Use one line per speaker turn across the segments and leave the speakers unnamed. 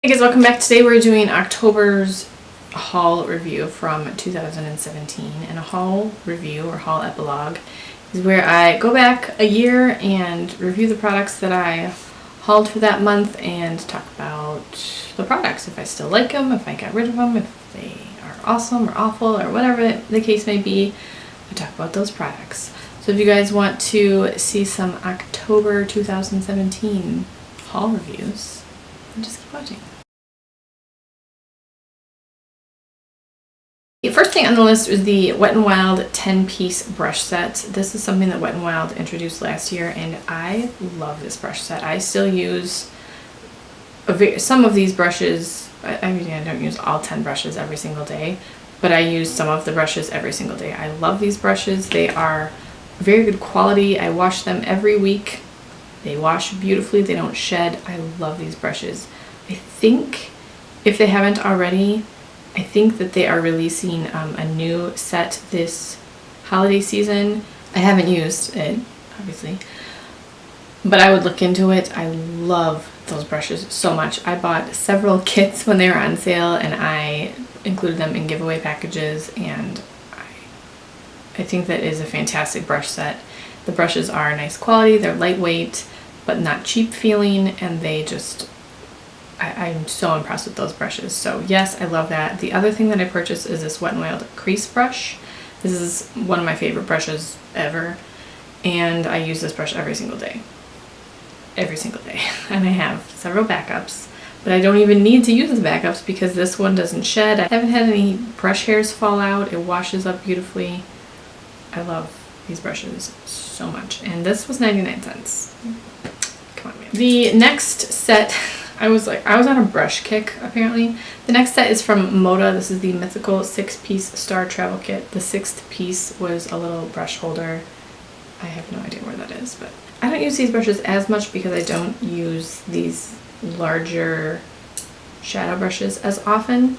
Hey guys, welcome back. Today we're doing October's haul review from 2017, and a haul review or haul epilogue is where I go back a year and review the products that I hauled for that month and talk about the products, if I still like them, if I got rid of them, if they are awesome or awful or whatever the case may be. I talk about those products. So if you guys want to see some October 2017 haul reviews, then just keep watching. The first thing on the list is the Wet n Wild 10-piece brush set. This is something that Wet n Wild introduced last year, and I love this brush set. I still use some of these brushes. I mean, I don't use all 10 brushes every single day, but I use some of the brushes every single day. I love these brushes. They are very good quality. I wash them every week. They wash beautifully. They don't shed. I love these brushes. I think, if they haven't already, I think that they are releasing a new set this holiday season. I haven't used it, obviously, but I would look into it. I love those brushes so much. I bought several kits when they were on sale, and I included them in giveaway packages, and I think that is a fantastic brush set. The brushes are nice quality, they're lightweight, but not cheap feeling, and they just, I'm so impressed with those brushes. So yes, I love that. The other thing that I purchased is this Wet n Wild Crease brush. This is one of my favorite brushes ever, and I use this brush every single day. Every single day. And I have several backups, but I don't even need to use the backups because this one doesn't shed. I haven't had any brush hairs fall out. It washes up beautifully. I love these brushes so much. And this was 99 cents. Come on, man. The next set, I was on a brush kick, apparently. The next set is from Moda. This is the Mythical 6-piece Star Travel Kit. The 6th piece was a little brush holder. I have no idea where that is, but I don't use these brushes as much because I don't use these larger shadow brushes as often.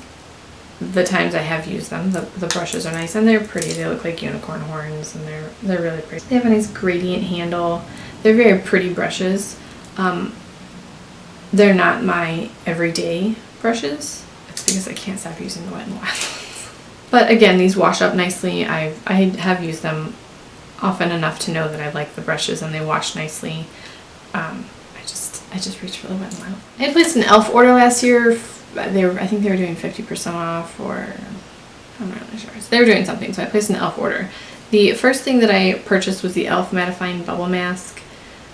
The times I have used them, the brushes are nice and they're pretty. They look like unicorn horns, and they're really pretty. They have a nice gradient handle. They're very pretty brushes. They're not my everyday brushes. It's because I can't stop using the Wet n Wild. But again, these wash up nicely. I have used them often enough to know that I like the brushes and they wash nicely. I just reached for the Wet n Wild. I had placed an e.l.f. order last year. I think they were doing 50% off, or I'm not really sure. So they were doing something, so I placed an e.l.f. order. The first thing that I purchased was the e.l.f. Mattifying Bubble Mask.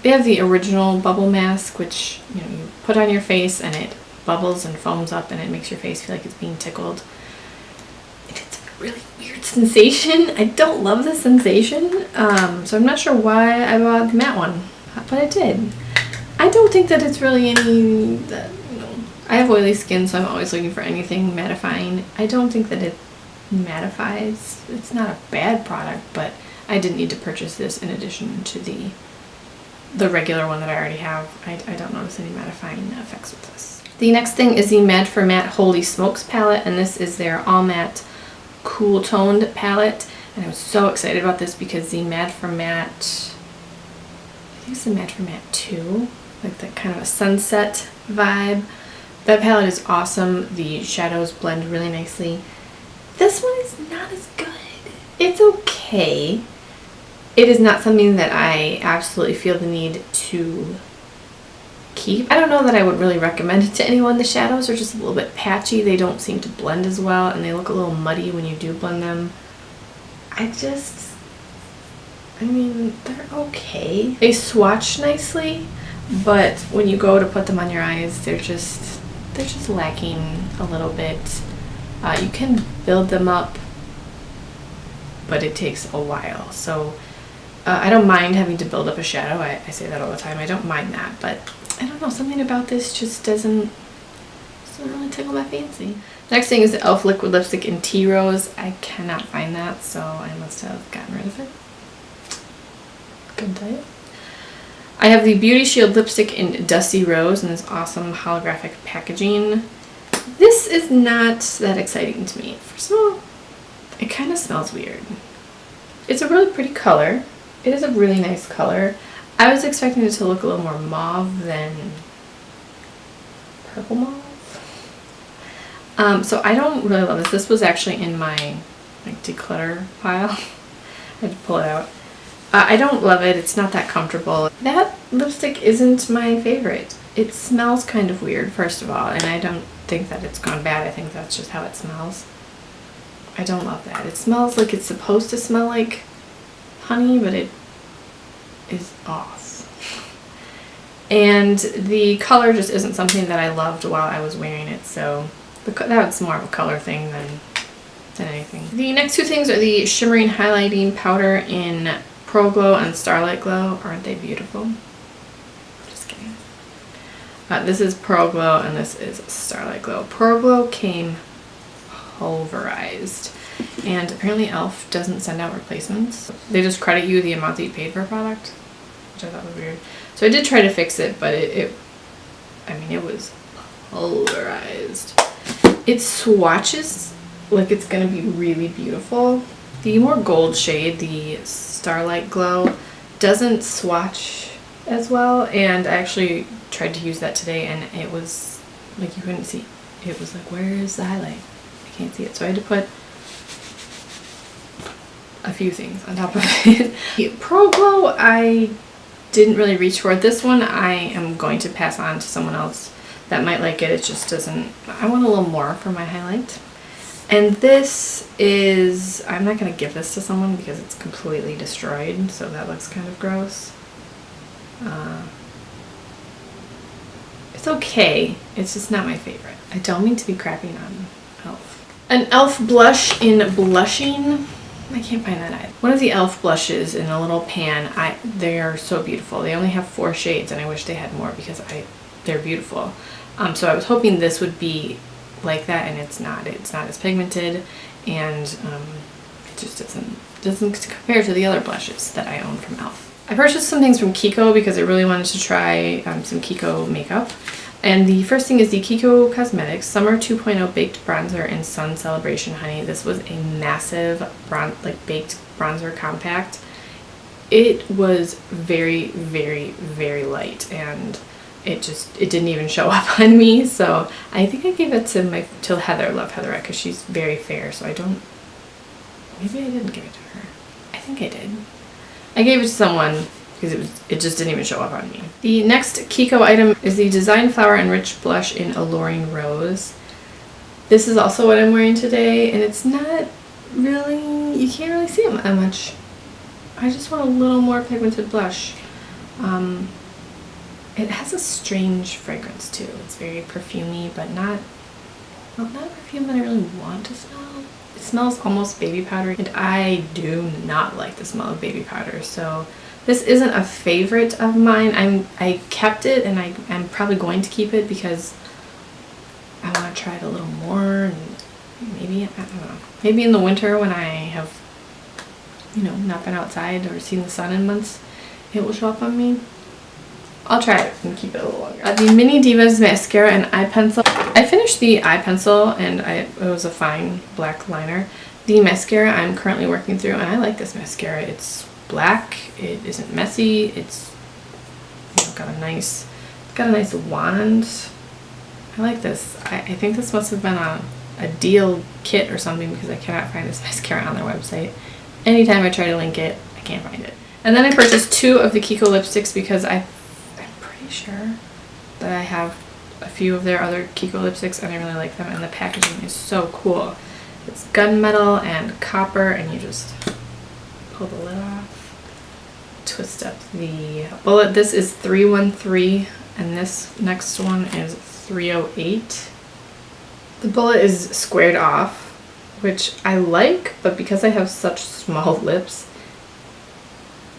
They have the original bubble mask, which you put on your face and it bubbles and foams up and it makes your face feel like it's being tickled. It's a really weird sensation. I don't love the sensation, so I'm not sure why I bought the matte one, but I did. I don't think that it's really any. I have oily skin, so I'm always looking for anything mattifying. I don't think that it mattifies. It's not a bad product, but I didn't need to purchase this in addition to the regular one that I already have. I don't notice any mattifying effects with this. The next thing is the Mad for Matte Holy Smokes palette, and this is their all matte cool toned palette. And I was so excited about this because the Mad for Matte, I think it's the Mad for Matte 2, like that kind of a sunset vibe. That palette is awesome. The shadows blend really nicely. This one is not as good. It's okay. It is not something that I absolutely feel the need to keep. I don't know that I would really recommend it to anyone. The shadows are just a little bit patchy. They don't seem to blend as well, and they look a little muddy when you do blend them. I mean, they're okay. They swatch nicely, but when you go to put them on your eyes, they're just lacking a little bit. You can build them up, but it takes a while. So I don't mind having to build up a shadow. I say that all the time. I don't mind that, but I don't know, something about this just doesn't really tickle my fancy. Next thing is the e.l.f. liquid lipstick in Tea Rose. I cannot find that, so I must have gotten rid of it. Couldn't tell you. I have the Beauty Shield lipstick in Dusty Rose in this awesome holographic packaging. This is not that exciting to me. First of all, it kind of smells weird. It's a really pretty color. It is a really nice color. I was expecting it to look a little more mauve than purple mauve. So I don't really love this. This was actually in my like declutter pile. I had to pull it out. I don't love it. It's not that comfortable. That lipstick isn't my favorite. It smells kind of weird, first of all, and I don't think that it's gone bad. I think that's just how it smells. I don't love that. It smells like it's supposed to smell like honey, but it is off. And the color just isn't something that I loved while I was wearing it, so that's more of a color thing than anything. The next two things are the Shimmering Highlighting Powder in Pro Glow and Starlight Glow. Aren't they beautiful? Just kidding. This is Pro Glow and this is Starlight Glow. Pro Glow came pulverized, and apparently e.l.f. doesn't send out replacements. They just credit you the amount that you paid for a product, which I thought was weird. So I did try to fix it, but I mean, it was pulverized. It swatches like it's gonna be really beautiful. The more gold shade, the Starlight Glow, doesn't swatch as well, and I actually tried to use that today and it was like you couldn't see. It was like, where is the highlight? I can't see it. So I had to put a few things on top of it. The Pro Glow, I didn't really reach for it. This one I am going to pass on to someone else that might like it. It just doesn't, I want a little more for my highlight. And this is, I'm not going to give this to someone because it's completely destroyed, so that looks kind of gross. It's okay, it's just not my favorite. I don't mean to be crapping on e.l.f. An e.l.f. blush in Blushing. I can't find that either. One of the e.l.f. blushes in a little pan. They are so beautiful. They only have 4 shades and I wish they had more because they're beautiful. So I was hoping this would be like that, and it's not. It's not as pigmented, and it just doesn't compare to the other blushes that I own from e.l.f. I purchased some things from Kiko because I really wanted to try some Kiko makeup. And the first thing is the Kiko Cosmetics Summer 2.0 Baked Bronzer in Sun Celebration Honey. This was a massive baked bronzer compact. It was very, very, very light, and it didn't even show up on me. So I think I gave it to Heather, Love Heather, because she's very fair. So maybe I didn't give it to her. I think I did. I gave it to someone because it just didn't even show up on me. The next Kiko item is the Design Flower Enriched Blush in Alluring Rose. This is also what I'm wearing today, and it's not really, you can't really see it that much. I just want a little more pigmented blush. It has a strange fragrance too. It's very perfumey, but not a perfume that I really want to smell. It smells almost baby powdery, and I do not like the smell of baby powder. So this isn't a favorite of mine. I kept it, and I'm probably going to keep it because I want to try it a little more, and maybe, I don't know, maybe in the winter when I have, not been outside or seen the sun in months, it will show up on me. I'll try it and keep it a little longer. The Mini Divas Mascara and Eye Pencil. I finished the eye pencil, and it was a fine black liner. The mascara I'm currently working through, and I like this mascara. It's black, it isn't messy, it's got a nice wand. I like this. I think this must have been a deal kit or something because I cannot find this mascara on their website. Anytime I try to link it, I can't find it. And then I purchased 2 of the Kiko lipsticks because I'm pretty sure that I have a few of their other Kiko lipsticks and I really like them, and the packaging is so cool. It's gunmetal and copper, and you just pull the lid off, twist up the bullet. This is 313 and this next one is 308. The bullet is squared off, which I like, but because I have such small lips,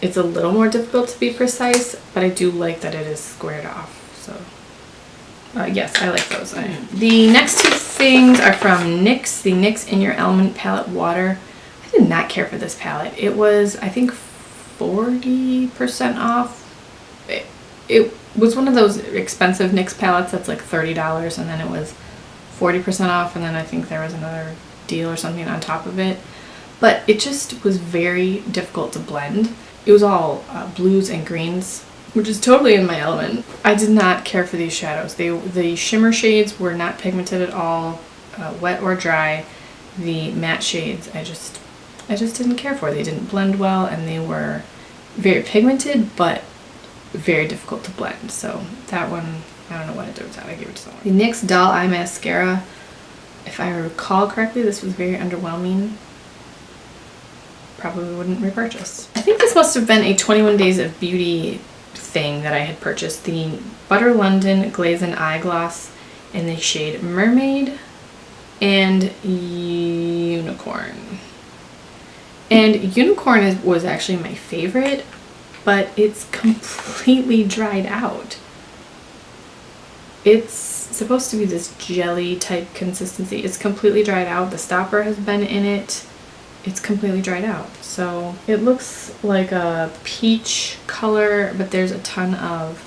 it's a little more difficult to be precise, but I do like that it is squared off. So yes, I like those. The next 2 things are from NYX, the NYX In Your Element Palette Water. I did not care for this palette. It was, I think, 40% off. It was one of those expensive NYX palettes that's like $30, and then it was 40% off, and then I think there was another deal or something on top of it. But it just was very difficult to blend. It was all blues and greens, which is totally in my element. I did not care for these shadows. The shimmer shades were not pigmented at all. wet or dry, the matte shades I just didn't care for. They didn't blend well, and they were very pigmented but very difficult to blend. So that one, I don't know what I did with that. I gave it to someone. The NYX Doll Eye Mascara, if I recall correctly, this was very underwhelming. Probably wouldn't repurchase. I think this must have been a 21 Days of Beauty thing that I had purchased. The Butter London Glazen Eye Gloss in the shade Mermaid and Unicorn. And Unicorn was actually my favorite, but it's completely dried out. It's supposed to be this jelly type consistency. It's completely dried out. The stopper has been in it. It's completely dried out. So it looks like a peach color, but there's a ton of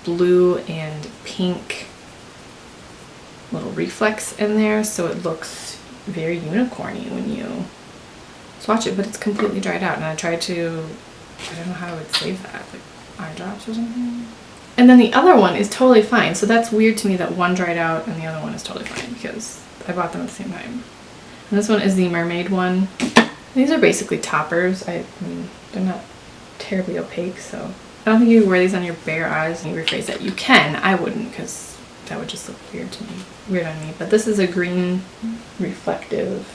blue and pink little reflex in there, so it looks very unicorny when you swatch it, but it's completely dried out. And I tried to, I don't know how I would save that, like eye drops or something. And then the other one is totally fine. So that's weird to me that one dried out and the other one is totally fine, because I bought them at the same time. And this one is the Mermaid one. These are basically toppers. I mean, they're not terribly opaque, so I don't think you wear these on your bare eyes. You rephrase that. You can. I wouldn't, because that would just look weird to me. Weird on me. But this is a green reflective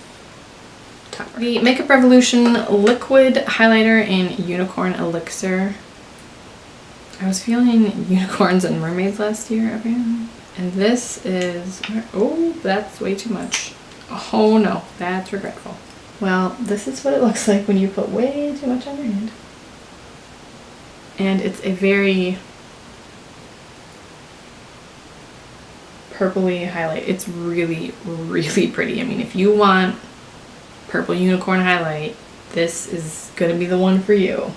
topper. The Makeup Revolution Liquid Highlighter in Unicorn Elixir. I was feeling unicorns and mermaids last year, everyone. And this is, oh, that's way too much. Oh no, that's regretful. Well, this is what it looks like when you put way too much on your hand. And it's a very purpley highlight. It's really, really pretty. I mean, if you want purple unicorn highlight, this is gonna be the one for you.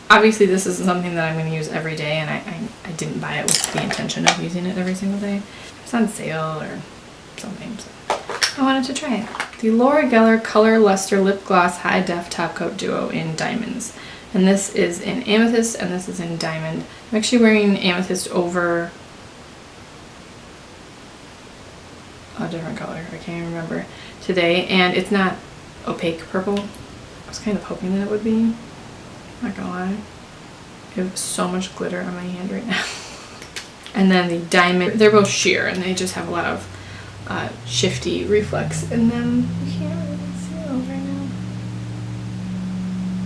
Obviously, this isn't something that I'm going to use every day, and I didn't buy it with the intention of using it every single day. It's on sale or something, so I wanted to try it. The Laura Geller Color Luster Lip Gloss High Def Top Coat Duo in Diamonds. And this is in Amethyst, and this is in Diamond. I'm actually wearing Amethyst over a different color, I can't even remember, today. And it's not opaque purple. I was kind of hoping that it would be. Not gonna lie. I have so much glitter on my hand right now. And then the Diamond, they're both sheer, and they just have a lot of shifty reflex in them. You can't really see those right now.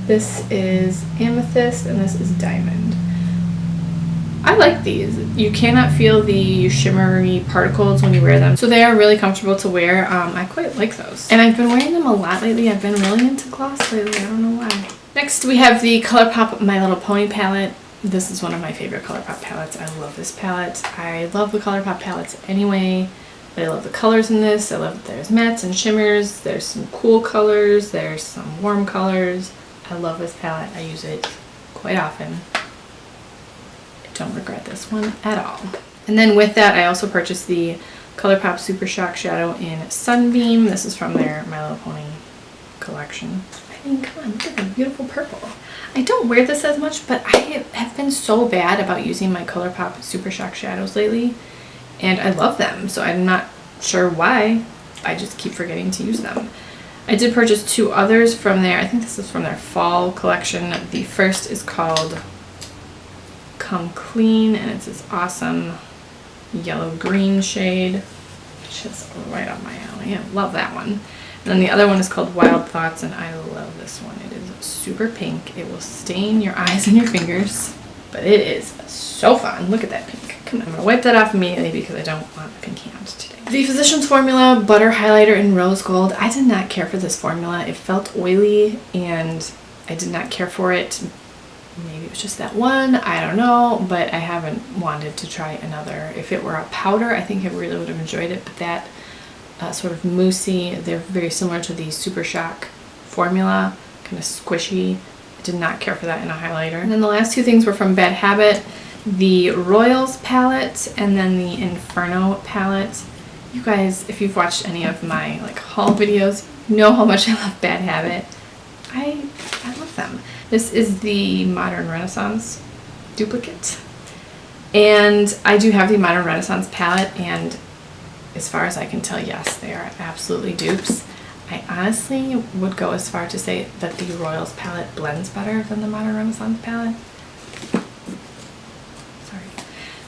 This is Amethyst, and this is Diamond. I like these. You cannot feel the shimmery particles when you wear them, so they are really comfortable to wear. I quite like those. And I've been wearing them a lot lately. I've been really into gloss lately. I don't know why. Next we have the ColourPop My Little Pony palette. This is one of my favorite ColourPop palettes. I love this palette. I love the ColourPop palettes anyway, but I love the colors in this. I love that there's mattes and shimmers. There's some cool colors. There's some warm colors. I love this palette. I use it quite often. I don't regret this one at all. And then with that, I also purchased the ColourPop Super Shock Shadow in Sunbeam. This is from their My Little Pony collection. I mean, come on, look at the beautiful purple. I don't wear this as much, but I have been so bad about using my ColourPop Super Shock shadows lately, and I love them, so I'm not sure why. I just keep forgetting to use them. I did purchase two others from there. I think this is from their fall collection. The first is called Come Clean, and it's this awesome yellow-green shade, which is right up my alley. I love that one. And then the other one is called Wild Thoughts, and I love this one. It is super pink. It will stain your eyes and your fingers, but it is so fun. Look at that pink. Come on, I'm going to wipe that off immediately because I don't want a pink hand today. The Physicians Formula Butter Highlighter in Rose Gold. I did not care for this formula. It felt oily, and I did not care for it. Maybe it was just that one. I don't know, but I haven't wanted to try another. If it were a powder, I think I really would have enjoyed it, but that sort of moussey, they're very similar to the Super Shock formula, kind of squishy. I did not care for that in a highlighter. And then the last two things were from Bad Habit, the Royals palette and then the Inferno palette. You guys, if you've watched any of my like haul videos, you know how much I love Bad Habit. I love them. This is the Modern Renaissance duplicate. And I do have the Modern Renaissance palette, and as far as I can tell, yes, they are absolutely dupes. I honestly would go as far to say that the Royals palette blends better than the Modern Renaissance palette. Sorry.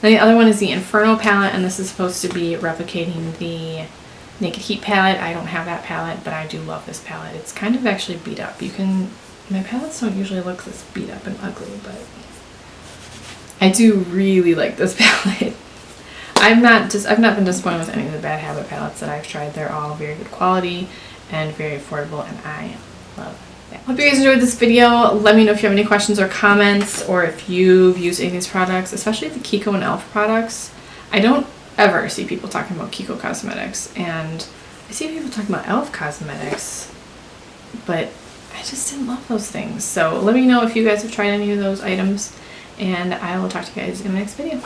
Then the other one is the Inferno palette, and this is supposed to be replicating the Naked Heat palette. I don't have that palette, but I do love this palette. It's kind of actually beat up. My palettes don't usually look this beat up and ugly, but I do really like this palette. I've not been disappointed with any of the Bad Habit palettes that I've tried. They're all very good quality and very affordable, and I love that. Hope you guys enjoyed this video. Let me know if you have any questions or comments, or if you've used any of these products, especially the Kiko and e.l.f. products. I don't ever see people talking about Kiko cosmetics, and I see people talking about e.l.f. cosmetics, but I just didn't love those things. So let me know if you guys have tried any of those items, and I will talk to you guys in the next video.